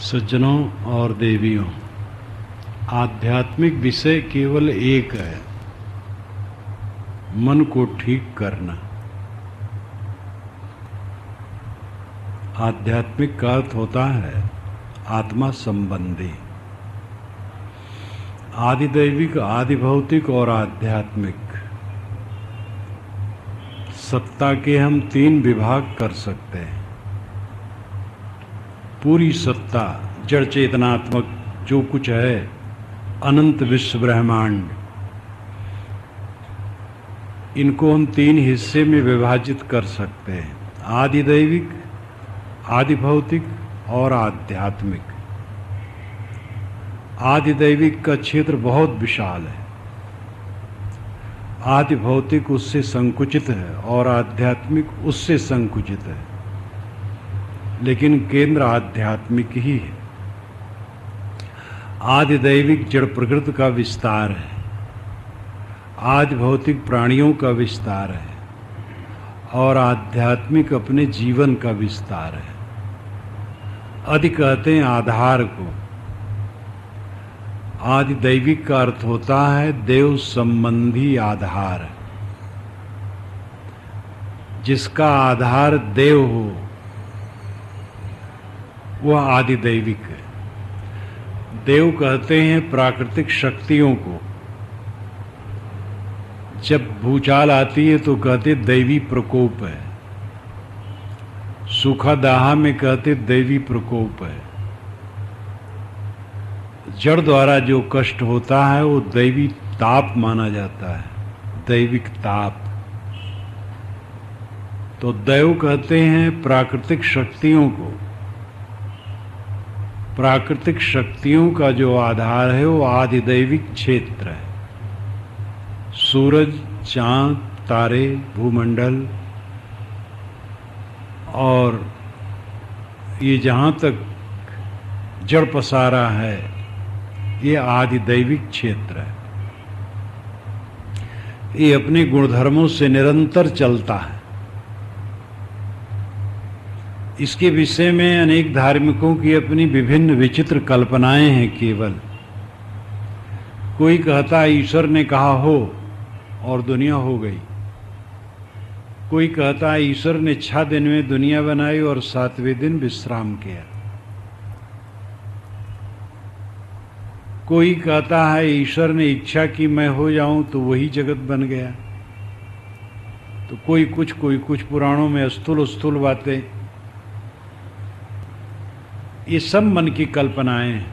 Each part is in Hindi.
सज्जनों और देवियों, आध्यात्मिक विषय केवल एक है, मन को ठीक करना। आध्यात्मिक का अर्थ होता है आत्मा संबंधी। आदिदैविक, आदिभौतिक और आध्यात्मिक सत्ता के हम 3 विभाग कर सकते हैं। पूरी सत्ता, जड़ चेतनात्मक जो कुछ है, अनंत विश्व ब्रह्मांड, इनको हम 3 हिस्से में विभाजित कर सकते हैं: आदिदैविक, आदिभौतिक और आध्यात्मिक। आदिदैविक का क्षेत्र बहुत विशाल है, आदिभौतिक उससे संकुचित है और आध्यात्मिक उससे संकुचित है, लेकिन केंद्र आध्यात्मिक ही है। आदिदैविक जड़ प्रकृति का विस्तार है, आदिभौतिक प्राणियों का विस्तार है और आध्यात्मिक अपने जीवन का विस्तार है। आदि कहते हैं आधार को। आदिदैविक का अर्थ होता है देव संबंधी आधार, जिसका आधार देव हो वह आदिदैविक है। देव कहते हैं प्राकृतिक शक्तियों को। जब भूचाल आती है तो कहते दैवी प्रकोप है, सूखा दाहा में कहते दैवी प्रकोप है। जड़ द्वारा जो कष्ट होता है वो दैवी ताप माना जाता है, दैविक ताप। तो देव कहते हैं प्राकृतिक शक्तियों को। प्राकृतिक शक्तियों का जो आधार है वो आदिदैविक क्षेत्र है। सूरज, चांद, तारे, भूमंडल और ये जहाँ तक जड़ पसारा है, ये आदिदैविक क्षेत्र है। ये अपने गुणधर्मों से निरंतर चलता है। इसके विषय में अनेक धार्मिकों की अपनी विभिन्न विचित्र कल्पनाएं हैं। केवल कोई कहता है ईश्वर ने कहा हो और दुनिया हो गई। कोई कहता है ईश्वर ने 6 दिन में दुनिया बनाई और 7वें दिन विश्राम किया। कोई कहता है ईश्वर ने इच्छा की मैं हो जाऊं तो वही जगत बन गया। तो कोई कुछ पुराणों में स्थूल स्थूल बातें। ये सब मन की कल्पनाएं हैं।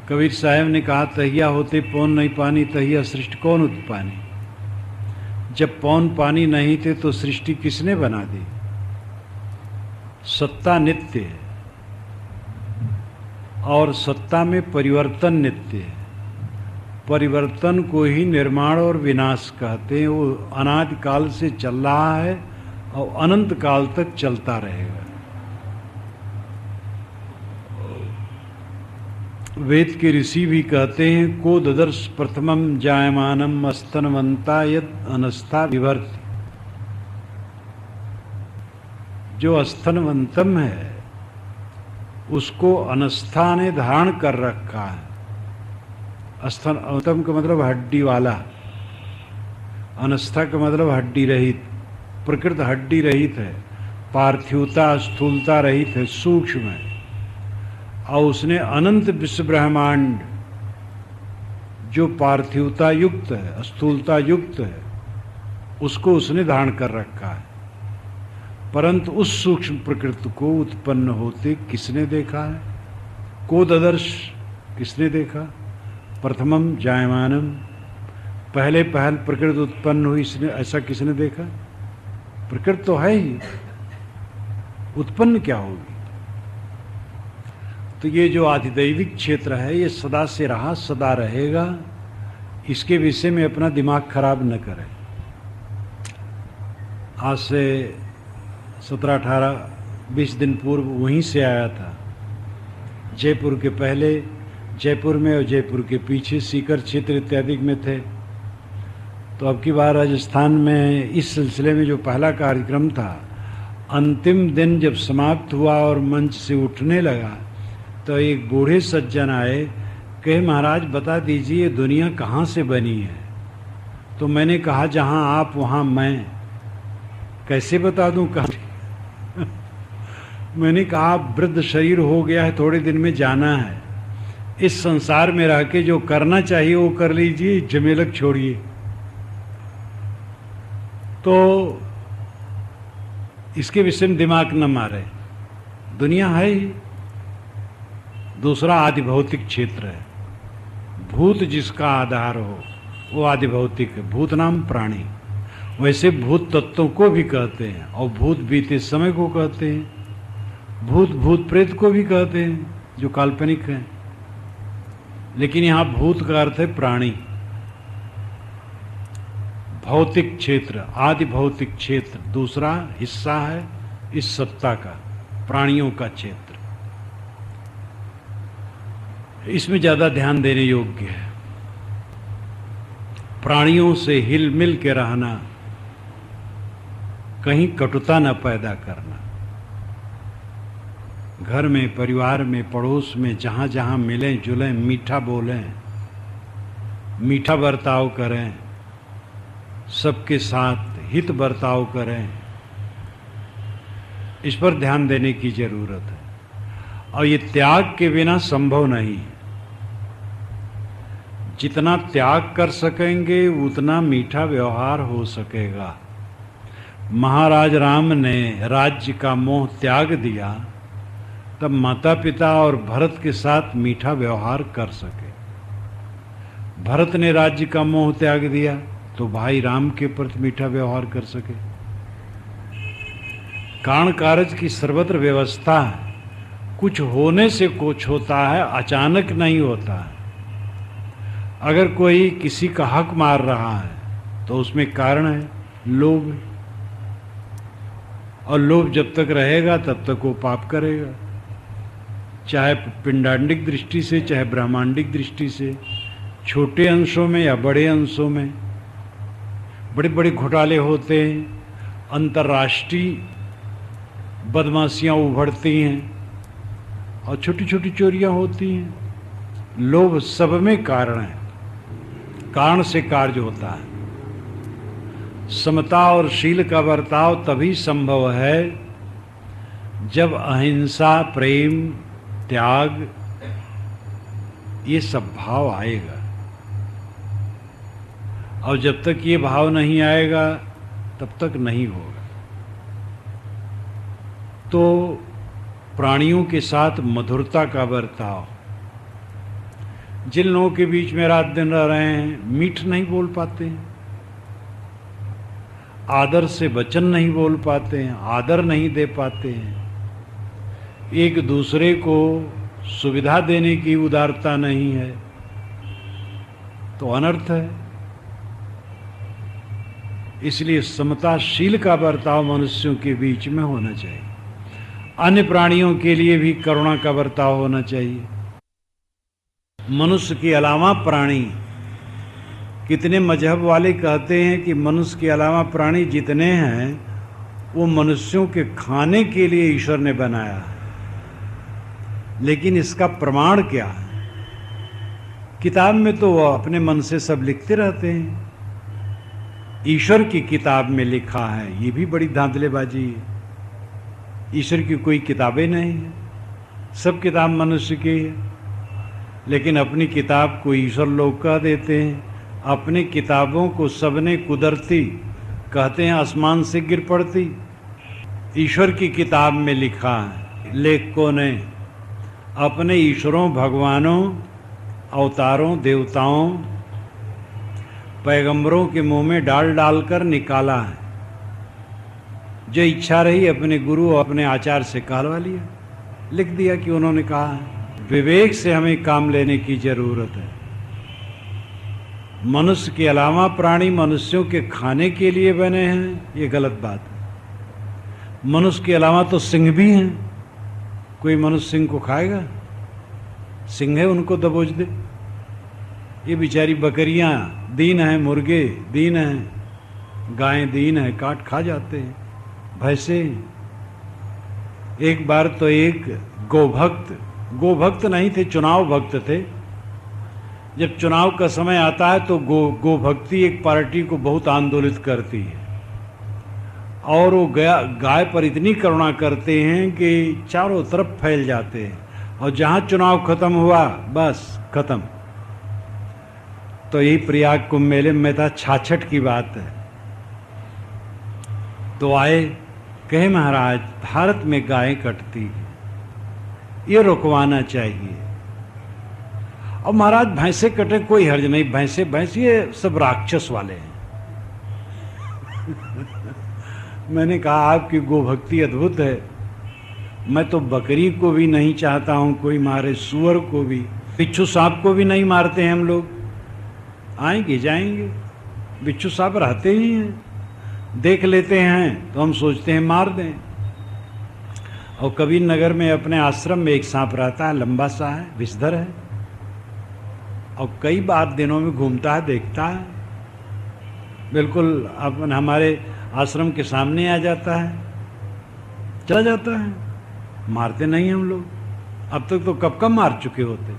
कबीर साहब ने कहा तहिया होते पौन नहीं पानी, तहिया सृष्टि कौन उत्पानी। जब पौन पानी नहीं थे तो सृष्टि किसने बना दी। सत्ता नित्य है और सत्ता में परिवर्तन नित्य है। परिवर्तन को ही निर्माण और विनाश कहते हैं। वो अनादि काल से चल रहा है और अनंत काल तक चलता रहेगा। वेद के ऋषि भी कहते हैं को ददर्श प्रथमम जायमानम अस्तनवंता यद अनस्था विवर्ति। जो अस्तनवंतम है उसको अनस्था ने धारण कर रखा है। अस्तनवंतम का मतलब हड्डी वाला, अनस्था का मतलब हड्डी रहित। प्रकृति हड्डी रहित है, पार्थिवता स्थूलता रहित है, सूक्ष्म है। और उसने अनंत विश्व ब्रह्मांड जो पार्थिवता युक्त है, स्थूलता युक्त है, उसको उसने धारण कर रखा है। परंतु उस सूक्ष्म प्रकृति को उत्पन्न होते किसने देखा है? को ददर्श, किसने देखा? प्रथमम जायमानम, पहले प्रकृति उत्पन्न हुई, इसने ऐसा किसने देखा? प्रकृति तो है ही, उत्पन्न क्या होगी? तो ये जो आदिदैविक क्षेत्र है ये सदा से रहा, सदा रहेगा। इसके विषय में अपना दिमाग खराब न करें। आज से 17, 18, 20 दिन पूर्व वहीं से आया था। जयपुर के पहले, जयपुर में और जयपुर के पीछे सीकर क्षेत्र इत्यादि में थे। तो अब की बार राजस्थान में इस सिलसिले में जो पहला कार्यक्रम था, अंतिम दिन जब समाप्त हुआ और मंच से उठने लगा तो एक बूढ़े सज्जन आए, कहे महाराज बता दीजिए दुनिया कहाँ से बनी है। तो मैंने कहा जहाँ आप वहाँ मैं, कैसे बता दूं कहाँ। मैंने कहा वृद्ध शरीर हो गया है, थोड़े दिन में जाना है, इस संसार में रह के जो करना चाहिए वो कर लीजिए, झमेलक छोड़िए। तो इसके विषय में दिमाग न मारे, दुनिया है ही। दूसरा आदि भौतिक क्षेत्र है, भूत जिसका आधार हो वो आदि भौतिक है, भूत नाम प्राणी। वैसे भूत तत्वों को भी कहते हैं और भूत बीते समय को कहते हैं, भूत भूत प्रेत को भी कहते हैं जो काल्पनिक हैं। लेकिन यहां भूत का अर्थ है प्राणी, भौतिक क्षेत्र, आदि भौतिक क्षेत्र दूसरा हिस्सा है इस सत्ता का, प्राणियों का क्षेत्र। इसमें ज्यादा ध्यान देने योग्य है। प्राणियों से हिल मिल के रहना, कहीं कटुता न पैदा करना, घर में, परिवार में, पड़ोस में, जहां जहां मिलें जुलें, मीठा बोलें, मीठा बर्ताव करें, सबके साथ हित बर्ताव करें, इस पर ध्यान देने की जरूरत है। और ये त्याग के बिना संभव नहीं। जितना त्याग कर सकेंगे उतना मीठा व्यवहार हो सकेगा। महाराज राम ने राज्य का मोह त्याग दिया तब माता पिता और भरत के साथ मीठा व्यवहार कर सके। भरत ने राज्य का मोह त्याग दिया तो भाई राम के प्रति मीठा व्यवहार कर सके। कारण कारज की सर्वत्र व्यवस्था है, कुछ होने से कुछ होता है, अचानक नहीं होता है। अगर कोई किसी का हक मार रहा है तो उसमें कारण है लोभ, और लोभ जब तक रहेगा तब तक वो पाप करेगा, चाहे पिंडांडिक दृष्टि से चाहे ब्रह्मांडिक दृष्टि से, छोटे अंशों में या बड़े अंशों में। बड़े बड़े घोटाले होते हैं, अंतर्राष्ट्रीय बदमाशियां उभरती हैं और छोटी छोटी चोरियां होती हैं। लोभ सब में कारण है, कारण से कार्य होता है। समता और शील का बर्ताव तभी संभव है जब अहिंसा, प्रेम, त्याग ये सब भाव आएगा। और जब तक ये भाव नहीं आएगा तब तक नहीं होगा। तो प्राणियों के साथ मधुरता का बर्ताव। जिन लोगों के बीच में रात दिन रह रहे हैं, मीठ नहीं बोल पाते हैं, आदर से वचन नहीं बोल पाते हैं, आदर नहीं दे पाते हैं, एक दूसरे को सुविधा देने की उदारता नहीं है, तो अनर्थ है। इसलिए समताशील का बर्ताव मनुष्यों के बीच में होना चाहिए। अन्य प्राणियों के लिए भी करुणा का बर्ताव होना चाहिए। मनुष्य के अलावा प्राणी, कितने मजहब वाले कहते हैं कि मनुष्य के अलावा प्राणी जितने हैं वो मनुष्यों के खाने के लिए ईश्वर ने बनाया है। लेकिन इसका प्रमाण क्या है? किताब में तो वो अपने मन से सब लिखते रहते हैं, ईश्वर की किताब में लिखा है, ये भी बड़ी धांधलेबाजी है। ईश्वर की कोई किताबें नहीं है, सब किताब मनुष्य की है। लेकिन अपनी किताब को ईश्वर लोग कह देते हैं, अपनी किताबों को सबने कुदरती कहते हैं, आसमान से गिर पड़ती। ईश्वर की किताब में लिखा है, लेखकों ने अपने ईश्वरों, भगवानों, अवतारों, देवताओं, पैगंबरों के मुंह में डाल डालकर निकाला है। जो इच्छा रही अपने गुरु और अपने आचार्य से कहलवा लिया, लिख दिया कि उन्होंने कहा है। विवेक से हमें काम लेने की जरूरत है। मनुष्य के अलावा प्राणी मनुष्यों के खाने के लिए बने हैं, ये गलत बात है। मनुष्य के अलावा तो सिंह भी हैं, कोई मनुष्य सिंह को खाएगा? सिंह है, उनको दबोच दे। ये बेचारी बकरियां दीन हैं, मुर्गे दीन हैं, गायें दीन हैं, काट खा जाते हैं, भैंसे एक बार तो एक गोभक्त नहीं थे, चुनाव भक्त थे। जब चुनाव का समय आता है तो गोभक्ति एक पार्टी को बहुत आंदोलित करती है, और वो गाय पर इतनी करुणा करते हैं कि चारों तरफ फैल जाते हैं, और जहां चुनाव खत्म हुआ बस खत्म। तो यही प्रयाग कुंभ मेले में था, 66 की बात है। तो आए, कहे महाराज भारत में गायें कटती है, ये रुकवाना चाहिए। और महाराज भैंसे कटे कोई हर्ज नहीं, भैंस ये सब राक्षस वाले हैं। मैंने कहा आपकी गोभक्ति अद्भुत है, मैं तो बकरी को भी नहीं चाहता हूं कोई मारे, सुअर को भी, बिच्छू सांप को भी नहीं मारते हैं हम लोग। आएंगे जाएंगे, बिच्छू सांप रहते ही हैं, देख लेते हैं तो हम सोचते हैं मार दें। और कबीर नगर में अपने आश्रम में एक सांप रहता है, लंबा सा है, विषधर है, और कई बार दिनों में घूमता है, देखता है, बिल्कुल अपन हमारे आश्रम के सामने आ जाता है, चला जाता है। मारते नहीं हम लोग, अब तक तो कब मार चुके होते,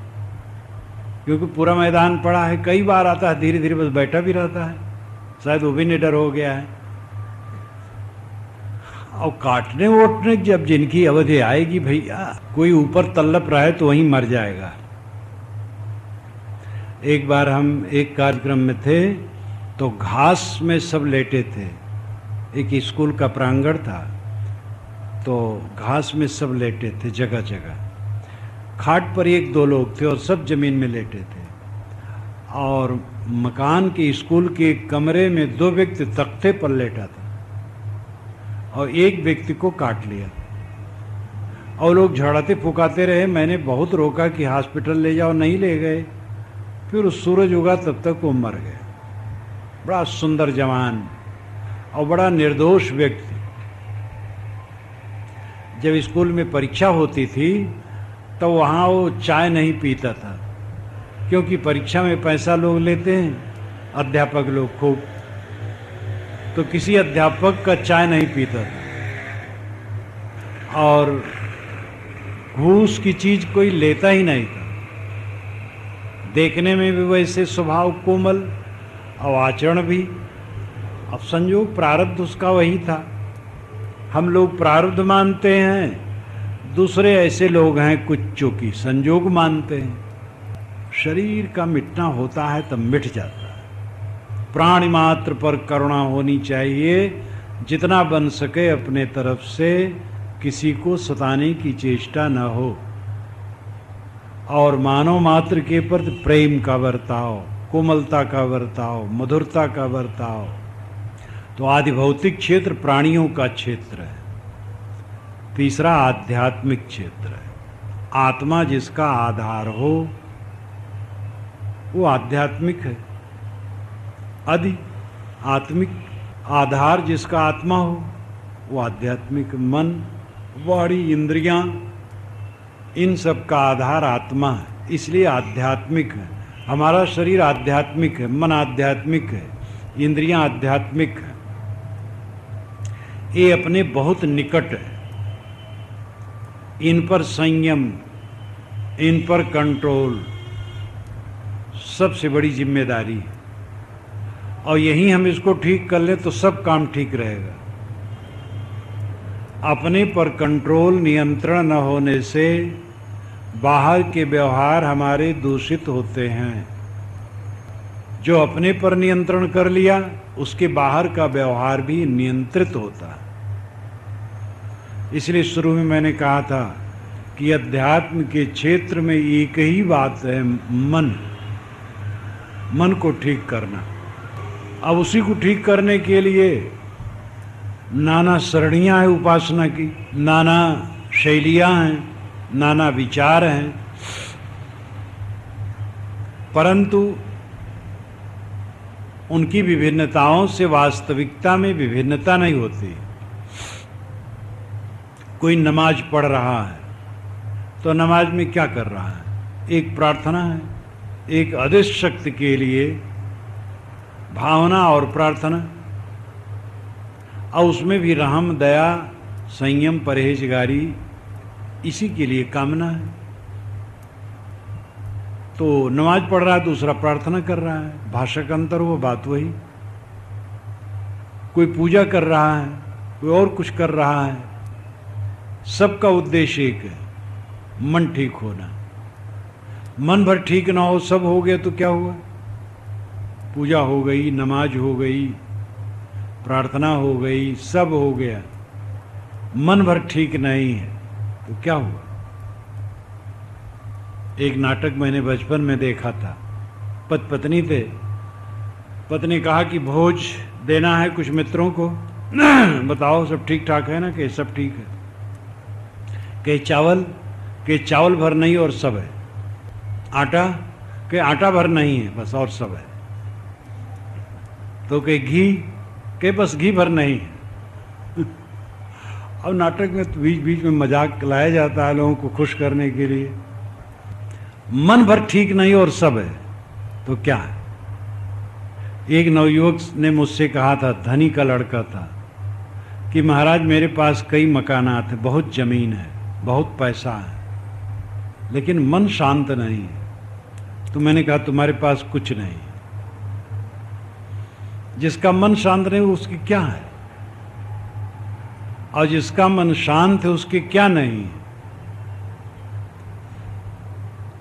क्योंकि पूरा मैदान पड़ा है। कई बार आता है, धीरे धीरे बस बैठा भी रहता है, शायद वो भी निडर हो गया है। और काटने वोटने जब जिनकी अवधि आएगी भैया, कोई ऊपर तल्लप रहा है तो वहीं मर जाएगा। एक बार हम एक कार्यक्रम में थे तो घास में सब लेटे थे, एक स्कूल का प्रांगण था, तो घास में सब लेटे थे जगह जगह। खाट पर एक दो लोग थे और सब जमीन में लेटे थे, और मकान के स्कूल के कमरे में 2 व्यक्ति तख्ते पर लेटा था, और एक व्यक्ति को काट लिया, और लोग झड़ाते फुकाते रहे। मैंने बहुत रोका कि हॉस्पिटल ले जाओ, नहीं ले गए। फिर सूरज उगा तब तक वो मर गए। बड़ा सुंदर जवान और बड़ा निर्दोष व्यक्ति। जब स्कूल में परीक्षा होती थी तो वहाँ वो चाय नहीं पीता था, क्योंकि परीक्षा में पैसा लोग लेते हैं, अध्यापक लोग खूब, तो किसी अध्यापक का चाय नहीं पीता था। और घूस की चीज कोई लेता ही नहीं था। देखने में भी वैसे स्वभाव कोमल और आचरण भी। अब संयोग प्रारब्ध उसका वही था। हम लोग प्रारब्ध मानते हैं, दूसरे ऐसे लोग हैं कुछ जो कि संयोग मानते हैं। शरीर का मिटना होता है तब मिट जाता है। प्राणी मात्र पर करुणा होनी चाहिए, जितना बन सके अपने तरफ से किसी को सताने की चेष्टा न हो, और मानव मात्र के प्रति प्रेम का बर्ताव, कोमलता का बर्ताव, मधुरता का बर्ताव। तो आदि भौतिक क्षेत्र प्राणियों का क्षेत्र है। तीसरा आध्यात्मिक क्षेत्र है। आत्मा जिसका आधार हो वो आध्यात्मिक है। आदि आत्मिक आधार जिसका आत्मा हो वो आध्यात्मिक। मन, वाणी, इंद्रियां, इन सब का आधार आत्मा है, इसलिए आध्यात्मिक है। हमारा शरीर आध्यात्मिक है, मन आध्यात्मिक है, इंद्रियां आध्यात्मिक है। ये अपने बहुत निकट है। इन पर संयम, इन पर कंट्रोल सबसे बड़ी जिम्मेदारी है, और यही हम इसको ठीक कर लें तो सब काम ठीक रहेगा। अपने पर कंट्रोल, नियंत्रण न होने से बाहर के व्यवहार हमारे दूषित होते हैं। जो अपने पर नियंत्रण कर लिया उसके बाहर का व्यवहार भी नियंत्रित होता है। इसलिए शुरू में मैंने कहा था कि अध्यात्म के क्षेत्र में एक ही बात है, मन को ठीक करना। अब उसी को ठीक करने के लिए नाना सरणियां हैं उपासना की, नाना शैलियां हैं, नाना विचार हैं, परंतु उनकी विभिन्नताओं से वास्तविकता में विभिन्नता नहीं होती। कोई नमाज पढ़ रहा है तो नमाज में क्या कर रहा है? एक प्रार्थना है, एक अदृश्य शक्ति के लिए भावना और प्रार्थना, और उसमें भी रहम, दया, संयम, परहेजगारी, इसी के लिए कामना है। तो नमाज पढ़ रहा है, दूसरा प्रार्थना कर रहा है, भाषा का अंतर हुआ, बात वही। कोई पूजा कर रहा है, कोई और कुछ कर रहा है, सबका उद्देश्य एक है, मन ठीक होना। मन भर ठीक ना हो, सब हो गया तो क्या हुआ? पूजा हो गई, नमाज हो गई, प्रार्थना हो गई, सब हो गया, मन भर ठीक नहीं है तो क्या हुआ? एक नाटक मैंने बचपन में देखा था, पत्नी थे, पत्नी कहा कि भोज देना है कुछ मित्रों को, बताओ सब ठीक ठाक है ना? कि सब ठीक है। कि चावल भर नहीं और सब है। आटा, कि आटा भर नहीं है बस और सब है। तो कि घी, के बस घी भर नहीं है। अब नाटक में तो बीच बीच में मजाक लाया जाता है लोगों को खुश करने के लिए। मन भर ठीक नहीं और सब है तो क्या है? एक नवयुवक ने मुझसे कहा था, धनी का लड़का था, कि महाराज मेरे पास कई मकानात हैं, बहुत जमीन है, बहुत पैसा है, लेकिन मन शांत नहीं है। तो मैंने कहा तुम्हारे पास कुछ नहीं। जिसका मन शांत नहीं उसकी क्या है, और जिसका मन शांत है उसकी क्या नहीं है।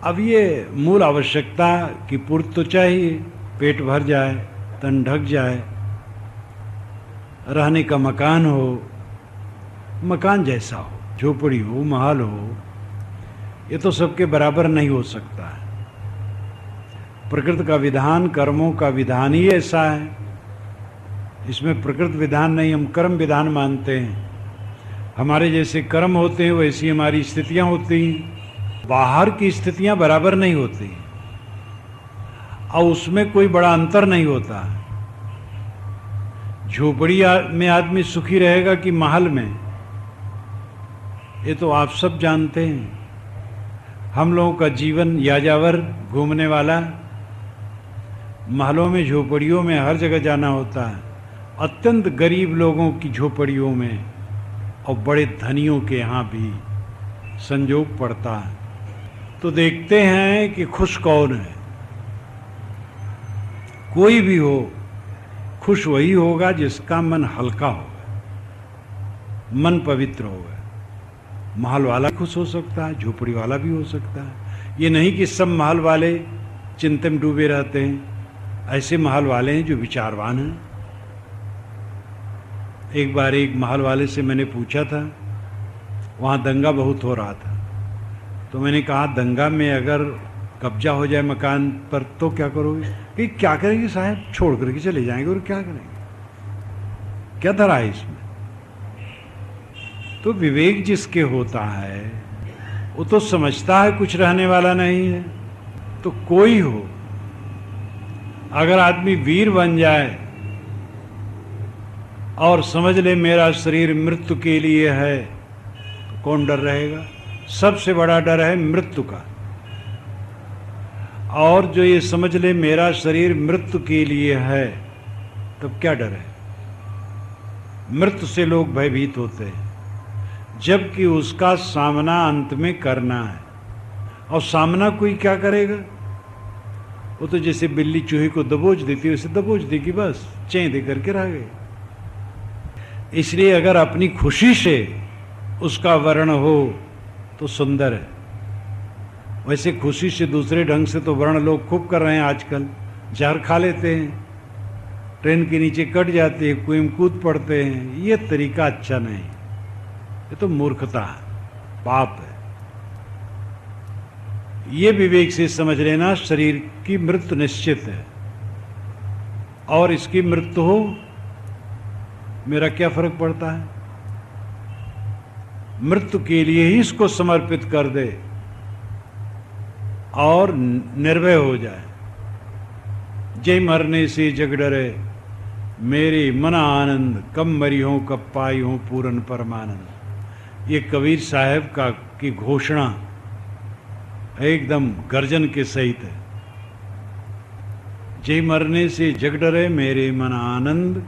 अब ये मूल आवश्यकता की पूर्ति तो चाहिए, पेट भर जाए, तन ढक जाए, रहने का मकान हो, मकान जैसा हो, झोपड़ी हो, महल हो, ये तो सबके बराबर नहीं हो सकता है। प्रकृति का विधान, कर्मों का विधान ही ऐसा है। इसमें प्रकृति विधान नहीं, हम कर्म विधान मानते हैं। हमारे जैसे कर्म होते हैं वैसी हमारी स्थितियां होती हैं। बाहर की स्थितियां बराबर नहीं होती और उसमें कोई बड़ा अंतर नहीं होता। झोपड़ी में आदमी सुखी रहेगा कि महल में, ये तो आप सब जानते हैं। हम लोगों का जीवन याजावर घूमने वाला, महलों में, झोपड़ियों में हर जगह जाना होता है। अत्यंत गरीब लोगों की झोपड़ियों में और बड़े धनियों के यहाँ भी संजोग पड़ता है। तो देखते हैं कि खुश कौन है। कोई भी हो, खुश वही होगा जिसका मन हल्का होगा, मन पवित्र होगा। महल वाला खुश हो सकता है, झोपड़ी वाला भी हो सकता है। ये नहीं कि सब महल वाले चिंता में डूबे रहते हैं। ऐसे महल वाले हैं जो विचारवान हैं। एक बार एक महल वाले से मैंने पूछा था, वहाँ दंगा बहुत हो रहा था, तो मैंने कहा दंगा में अगर कब्जा हो जाए मकान पर तो क्या करोगे? कि क्या करेंगे साहब, छोड़ करके चले जाएंगे। और क्या करेंगे? क्या धरा है इसमें? तो विवेक जिसके होता है वो तो समझता है कुछ रहने वाला नहीं है। तो कोई हो, अगर आदमी वीर बन जाए और समझ ले मेरा शरीर मृत्यु के लिए है, तो कौन डर रहेगा? सबसे बड़ा डर है मृत्यु का। और जो ये समझ ले मेरा शरीर मृत्यु के लिए है, तब क्या डर है? मृत्यु से लोग भयभीत होते हैं, जबकि उसका सामना अंत में करना है। और सामना कोई क्या करेगा? वो तो जैसे बिल्ली चूहे को दबोच देती है, उसे दबोच देगी, बस चें दे करके रह गए। इसलिए अगर अपनी खुशी से उसका वर्ण हो तो सुंदर है। वैसे खुशी से दूसरे ढंग से तो वर्ण लोग खूब कर रहे हैं आजकल। जहर खा लेते हैं, ट्रेन के नीचे कट जाते हैं, कुएं में कूद पड़ते हैं। ये तरीका अच्छा नहीं, ये तो मूर्खता है, पाप है। ये विवेक से समझ लेना शरीर की मृत्यु निश्चित है, और इसकी मृत्यु हो मेरा क्या फर्क पड़ता है? मृत्यु के लिए ही इसको समर्पित कर दे और निर्भय हो जाए। जय मरने से जग डरे, मेरे मन आनंद, कब मरी हो कब पाई हो पूरन परमानंद। ये कबीर साहब का की घोषणा एकदम गर्जन के सहित है। जय मरने से जग डरे, मेरे मन आनंद,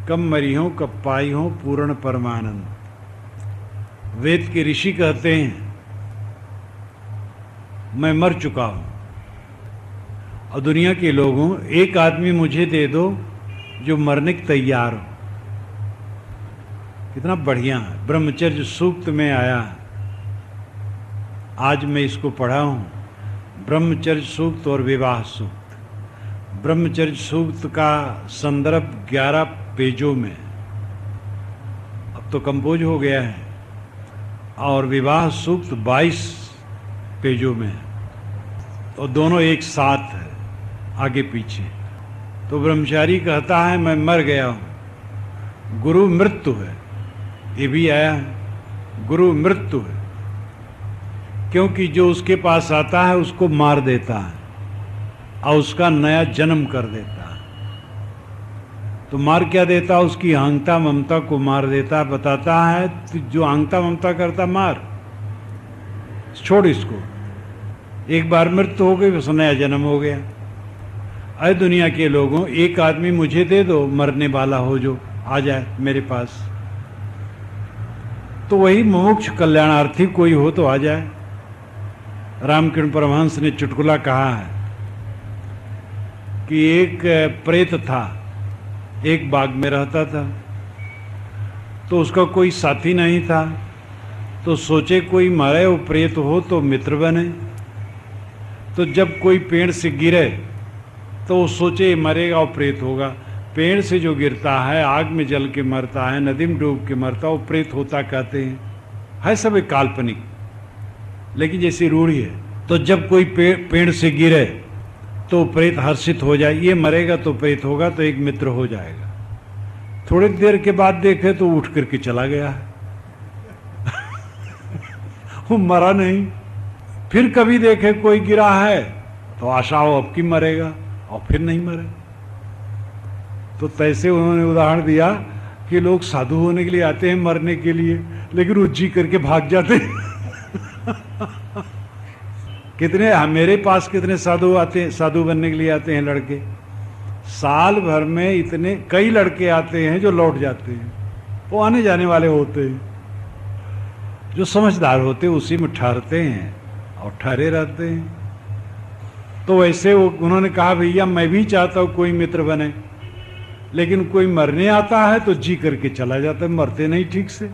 कब मरी हो कब पाई हो पूर्ण परमानंद। वेद के ऋषि कहते हैं मैं मर चुका हूं और दुनिया के लोगों एक आदमी मुझे दे दो जो मरने के तैयार हो। कितना बढ़िया है, ब्रह्मचर्य सूक्त में आया है। आज मैं इसको पढ़ा हूं, ब्रह्मचर्य सूक्त और विवाह सूक्त। ब्रह्मचर्य सूक्त का संदर्भ 11 पेजों में, अब तो कंपोज हो गया है, और विवाह सूक्त 22 पेजों में, और दोनों एक साथ है, आगे पीछे। तो ब्रह्मचारी कहता है मैं मर गया हूं, गुरु मृत्यु है, ये भी आया है, गुरु मृत्यु है, क्योंकि जो उसके पास आता है उसको मार देता है और उसका नया जन्म कर देता है। तो मार क्या देता है? उसकी अहंता ममता को मार देता है। बताता है जो अहंता ममता करता मार, छोड़ इसको, एक बार मृत्यु हो गई बस नया जन्म हो गया। अरे दुनिया के लोगों एक आदमी मुझे दे दो मरने वाला हो जो आ जाए मेरे पास, तो वही मोक्ष कल्याणार्थी कोई हो तो आ जाए। रामकृष्ण परमहंस ने चुटकुला कहा है कि एक प्रेत था, एक बाग में रहता था, तो उसका कोई साथी नहीं था, तो सोचे कोई मरे वो प्रेत हो तो मित्र बने। तो जब कोई पेड़ से गिरे तो वो सोचे मरेगा और प्रेत होगा। पेड़ से जो गिरता है आग में जल के मरता है, नदी में डूब के मरता, वो प्रेत होता कहते हैं। है सब एक काल्पनिक, लेकिन जैसी रूढ़ी है। तो जब कोई पेड़ से गिरे तो प्रेत हर्षित हो जाए, ये मरेगा तो प्रेत होगा तो एक मित्र हो जाएगा। थोड़ी देर के बाद देखे तो उठ करके चला गया है वो मरा नहीं। फिर कभी देखे कोई गिरा है तो आशा हो अब की मरेगा, और फिर नहीं मरे। तो तैसे उन्होंने उदाहरण दिया कि लोग साधु होने के लिए आते हैं मरने के लिए, लेकिन वो जी करके भाग जाते हैं कितने मेरे पास कितने साधु आते हैं, साधु बनने के लिए आते हैं लड़के। साल भर में इतने कई लड़के आते हैं जो लौट जाते हैं। वो आने जाने वाले होते हैं, जो समझदार होते हैं उसी में ठहरते हैं और ठहरे रहते हैं। तो वैसे वो उन्होंने कहा भैया मैं भी चाहता हूं कोई मित्र बने, लेकिन कोई मरने आता है तो जी करके चला जाता है, मरते नहीं ठीक से।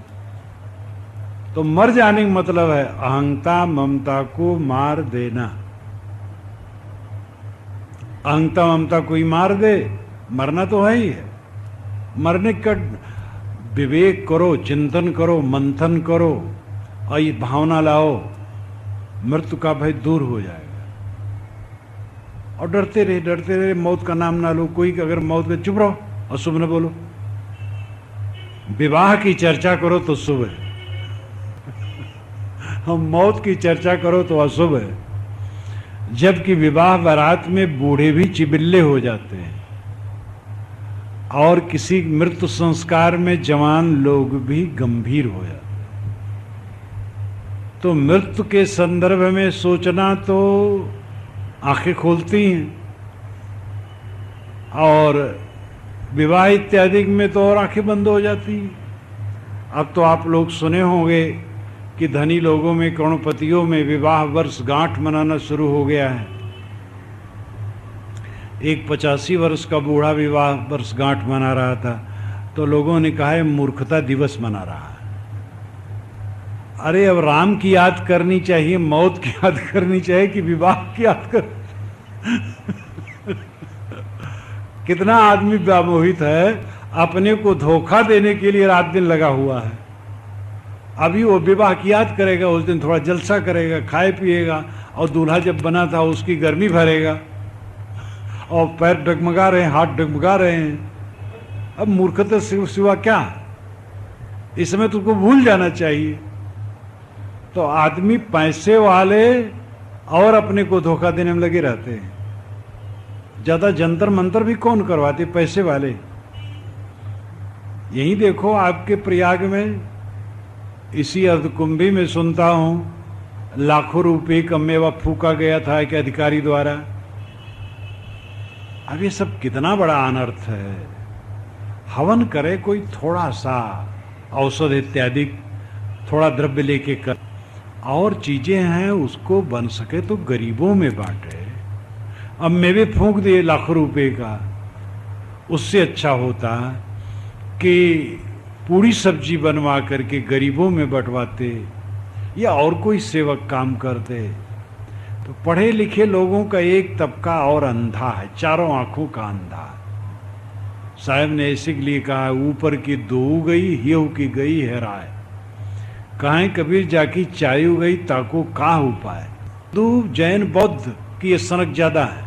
तो मर जाने का मतलब है अहंता ममता को मार देना। अहंता ममता कोई मार दे, मरना तो है ही है। मरने का विवेक करो, चिंतन करो, मंथन करो और ये भावना लाओ, मृत्यु का भय दूर हो जाएगा। और डरते रहे, मौत का नाम ना लो। कोई अगर मौत में चुप रहो और शुभ न बोलो। विवाह की चर्चा करो तो शुभ है, हम मौत की चर्चा करो तो अशुभ है। जबकि विवाह बारात में बूढ़े भी चिबिल्ले हो जाते हैं और किसी मृत्यु संस्कार में जवान लोग भी गंभीर हो जाते हैं। तो मृत्यु के संदर्भ में सोचना तो आंखें खोलती हैं, और विवाह इत्यादि में तो और आंखें बंद हो जाती हैं। अब तो आप लोग सुने होंगे कि धनी लोगों में, करोड़पतियों में विवाह वर्षगांठ मनाना शुरू हो गया है। एक 85 वर्ष का बूढ़ा विवाह वर्षगांठ मना रहा था, तो लोगों ने कहा है मूर्खता दिवस मना रहा है। अरे अब राम की याद करनी चाहिए, मौत की याद करनी चाहिए कि विवाह की याद कर कितना आदमी व्यामोहित है, अपने को धोखा देने के लिए रात दिन लगा हुआ है। अभी वो विवाह की याद करेगा, उस दिन थोड़ा जलसा करेगा, खाए पिएगा, और दूल्हा जब बना था उसकी गर्मी भरेगा, और पैर डगमगा रहे हैं, हाथ डगमगा रहे हैं। अब मूर्खता सिवा क्या? इस समय तुमको भूल जाना चाहिए। तो आदमी पैसे वाले और अपने को धोखा देने में लगे रहते हैं। ज्यादा जंतर मंतर भी कौन करवाते? पैसे वाले। यही देखो आपके प्रयाग में, इसी अर्धकुंभी में सुनता हूं लाखों रुपए का मेवा फूका गया था एक अधिकारी द्वारा। अब ये सब कितना बड़ा अनर्थ है। हवन करे कोई थोड़ा सा औषध इत्यादि, थोड़ा द्रव्य लेके कर, और चीजें हैं उसको बन सके तो गरीबों में बांटे। अब मेवे फूंक दिए लाखों रुपए का, उससे अच्छा होता कि पूरी सब्जी बनवा करके गरीबों में बंटवाते या और कोई सेवक काम करते। तो पढ़े लिखे लोगों का एक तबका और अंधा है, चारों आंखों का अंधा। साहब ने ऐसे के लिए कहा, ऊपर की दो गई ह्यू की गई है राय, कहें कबीर जाकी चायु गई ताको का उपाय। हिंदू जैन बौद्ध की ये सनक ज्यादा है,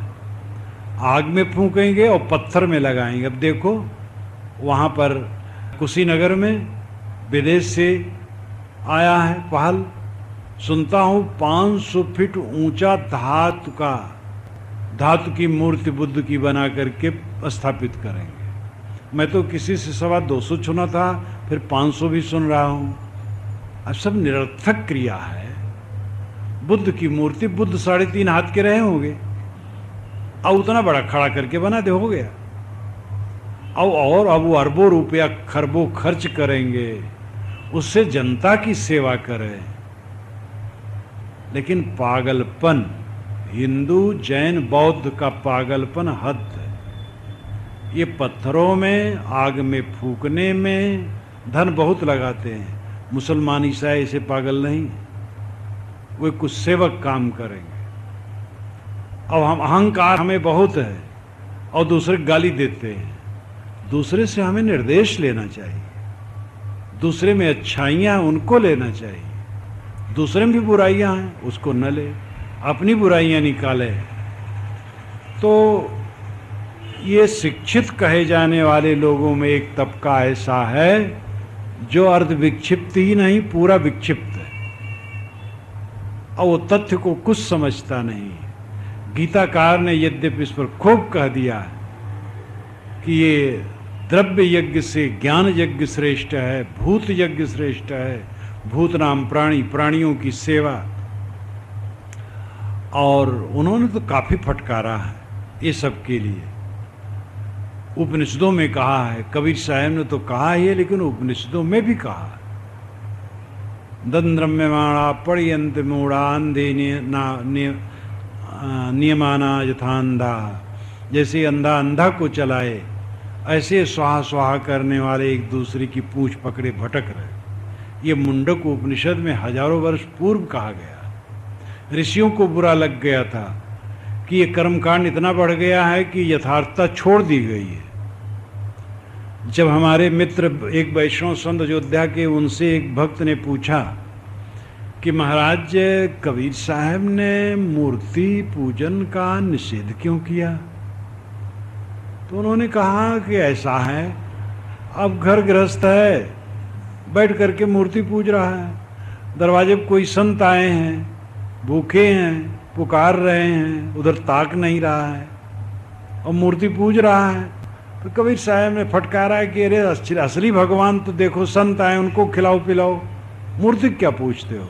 आग में फूकेंगे और पत्थर में लगाएंगे। अब देखो वहां पर कुशीनगर में विदेश से आया है पहल, सुनता हूं 500 फीट ऊंचा धातु की मूर्ति बुद्ध की बना करके स्थापित करेंगे। मैं तो किसी से 250 सुना था, फिर 500 भी सुन रहा हूं। अब सब निरर्थक क्रिया है। बुद्ध की मूर्ति, बुद्ध 3.5 हाथ के रहे होंगे, अब उतना बड़ा खड़ा करके बना दे, हो गया। और अब वो अरबों रुपया खरबों खर्च करेंगे, उससे जनता की सेवा करें। लेकिन पागलपन, हिंदू जैन बौद्ध का पागलपन हद है। ये पत्थरों में, आग में फूकने में धन बहुत लगाते हैं। मुसलमान ईसाई ऐसे पागल नहीं, वे कुछ सेवक काम करेंगे। अब हम अहंकार हमें बहुत है और दूसरे गाली देते हैं। दूसरे से हमें निर्देश लेना चाहिए, दूसरे में अच्छाइयां उनको लेना चाहिए, दूसरे में भी बुराइयां हैं उसको न ले, अपनी बुराइयां निकाले। तो ये शिक्षित कहे जाने वाले लोगों में एक तबका ऐसा है जो अर्ध विक्षिप्त ही नहीं, पूरा विक्षिप्त है और वो तथ्य को कुछ समझता नहीं। गीताकार ने यद्यपि इस पर खूब कह दिया कि ये द्रव्य यज्ञ से ज्ञान यज्ञ श्रेष्ठ है, भूत यज्ञ श्रेष्ठ है, भूत नाम प्राणी, प्राणियों की सेवा। और उन्होंने तो काफी फटकारा है ये सब के लिए। उपनिषदों में कहा है, कबीर साहब ने तो कहा ही है, लेकिन उपनिषदों में भी कहा है, दंद्रम्यमाणा पड़यंत मूढ़ांधे नियमाना यथांधा। जैसे अंधा अंधा को चलाए, ऐसे स्वाहा स्वाहा करने वाले एक दूसरे की पूंछ पकड़े भटक रहे। ये मुंडक उपनिषद में हजारों वर्ष पूर्व कहा गया। ऋषियों को बुरा लग गया था कि ये कर्मकांड इतना बढ़ गया है कि यथार्थता छोड़ दी गई है। जब हमारे मित्र एक वैष्णव संत अयोध्या के, उनसे एक भक्त ने पूछा कि महाराज कबीर साहब ने मूर्ति पूजन का निषेध क्यों किया, तो उन्होंने कहा कि ऐसा है, अब घर गृहस्थ है, बैठ करके मूर्ति पूज रहा है, दरवाजे पर कोई संत आए हैं, भूखे हैं, पुकार रहे हैं, उधर ताक नहीं रहा है और मूर्ति पूज रहा है। तो कबीर साहब ने फटकारा है कि अरे असली भगवान तो देखो, संत आए उनको खिलाओ पिलाओ, मूर्ति क्या पूछते हो।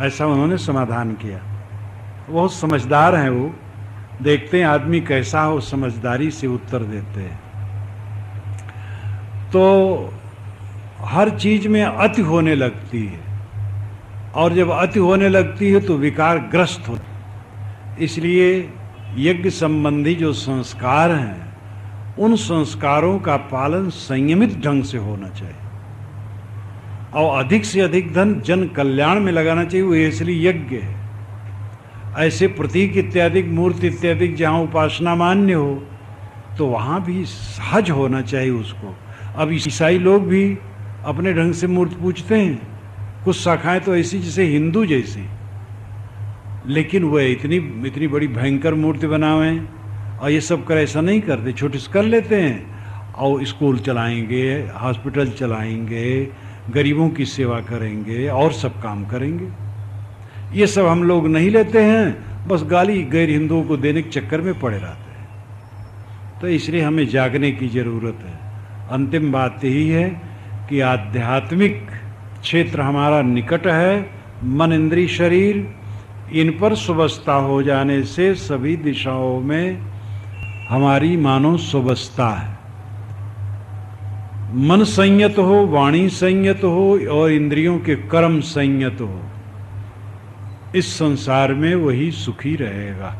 ऐसा उन्होंने समाधान किया। बहुत समझदार हैं वो, देखते हैं आदमी कैसा हो, समझदारी से उत्तर देते हैं। तो हर चीज में अति होने लगती है, और जब अति होने लगती है तो विकार ग्रस्त होता है। इसलिए यज्ञ संबंधी जो संस्कार हैं, उन संस्कारों का पालन संयमित ढंग से होना चाहिए और अधिक से अधिक धन जन कल्याण में लगाना चाहिए। वो इसलिए यज्ञ है। ऐसे प्रतीक इत्यादि, मूर्ति इत्यादि जहाँ उपासना मान्य हो, तो वहाँ भी सहज होना चाहिए उसको। अब ईसाई लोग भी अपने ढंग से मूर्ति पूजते हैं, कुछ शाखाएं तो ऐसी जैसे हिंदू जैसी, लेकिन वह इतनी बड़ी भयंकर मूर्ति बनावे और ये सब कर ऐसा नहीं करते, छोटे से कर लेते हैं और स्कूल चलाएंगे, हॉस्पिटल चलाएंगे, गरीबों की सेवा करेंगे और सब काम करेंगे। ये सब हम लोग नहीं लेते हैं, बस गाली गैर हिंदुओं को देने के चक्कर में पड़े रहते हैं। तो इसलिए हमें जागने की जरूरत है। अंतिम बात यही है कि आध्यात्मिक क्षेत्र हमारा निकट है, मन इंद्रिय शरीर, इन पर सुबस्ता हो जाने से सभी दिशाओं में हमारी मानो सुबस्ता है। मन संयत हो, वाणी संयत हो और इंद्रियों के कर्म संयत हो, इस संसार में वही सुखी रहेगा।